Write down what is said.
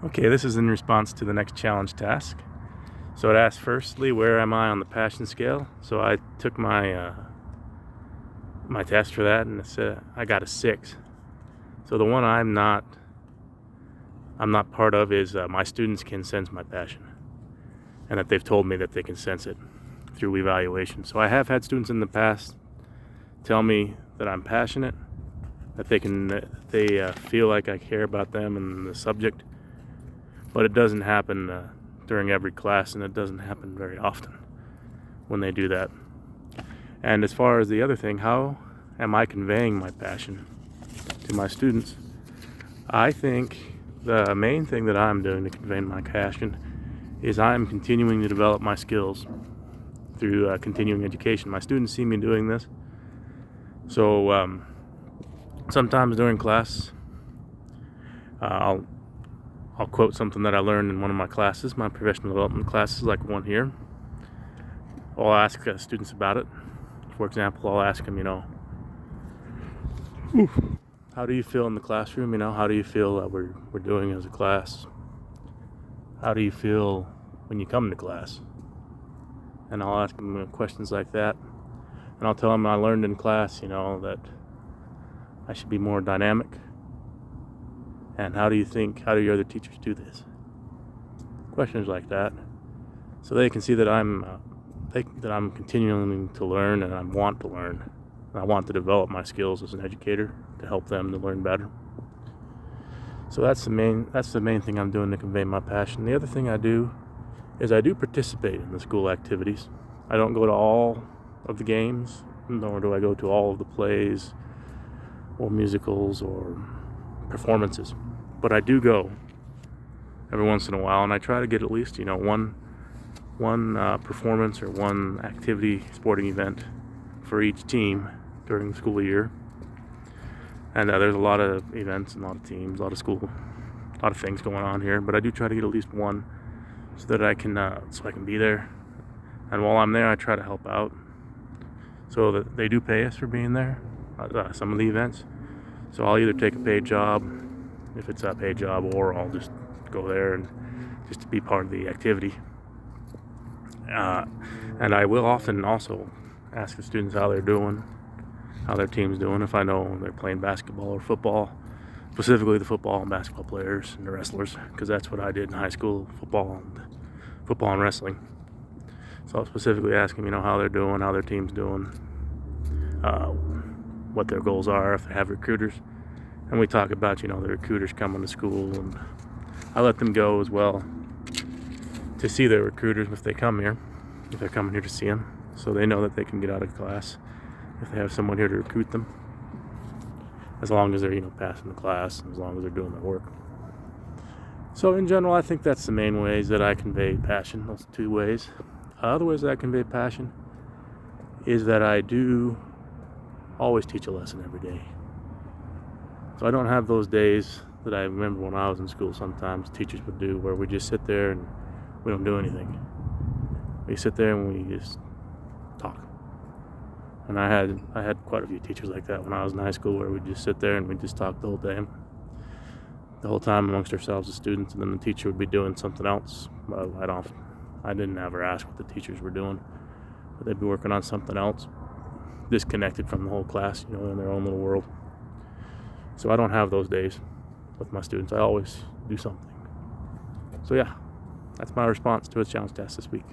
Okay, this is in response to the next challenge task. So it asks firstly, where am I on the passion scale? So I took my test for that, and it said I got a 6. So the one I'm not part of is my students can sense my passion, and that they've told me that they can sense it through evaluation. So I have had students in the past tell me that I'm passionate, that they feel like I care about them and the subject, but it doesn't happen during every class, and it doesn't happen very often when they do that. And as far as the other thing, how am I conveying my passion to my students? I think the main thing that I'm doing to convey my passion is I'm continuing to develop my skills through continuing education. My students see me doing this, so sometimes during class, I'll quote something that I learned in one of my classes, my professional development classes, like one here. I'll ask students about it. For example, I'll ask them, how do you feel in the classroom? How do you feel we're doing as a class? How do you feel when you come to class? And I'll ask them questions like that. And I'll tell them I learned in class, that I should be more dynamic. And how do your other teachers do this? Questions like that, so they can see that I'm continuing to learn, and I want to learn, and I want to develop my skills as an educator to help them to learn better. So that's the main thing I'm doing to convey my passion. The other thing I do is I do participate in the school activities. I don't go to all of the games, nor do I go to all of the plays or musicals or performances, but I do go every once in a while, and I try to get at least one performance or one activity, sporting event for each team during the school year. And there's a lot of events and a lot of teams, a lot of things going on here, but I do try to get at least one so that I can be there. And while I'm there, I try to help out, so that they do pay us for being there, some of the events. So I'll either take a paid job, if it's a paid job, or I'll just go there and just to be part of the activity. And I will often also ask the students how they're doing, how their team's doing, if I know they're playing basketball or football, specifically the football and basketball players and the wrestlers, because that's what I did in high school, football and wrestling. So I'll specifically ask them, how they're doing, how their team's doing, what their goals are, if they have recruiters. And we talk about, the recruiters coming to school, and I let them go as well to see their recruiters if they come here, if they're coming here to see them, so they know that they can get out of class if they have someone here to recruit them, as long as they're, passing the class, and as long as they're doing their work. So in general, I think that's the main ways that I convey passion, those two ways. Other ways that I convey passion is that I do always teach a lesson every day. So I don't have those days that I remember when I was in school sometimes teachers would do, where we just sit there and we don't do anything. We sit there and we just talk. And I had quite a few teachers like that when I was in high school, where we'd just sit there and we'd just talk the whole time amongst ourselves as students, and then the teacher would be doing something else. I didn't ever ask what the teachers were doing, but they'd be working on something else, disconnected from the whole class, in their own little world. So I don't have those days with my students. I always do something. So yeah, that's my response to a challenge test this week.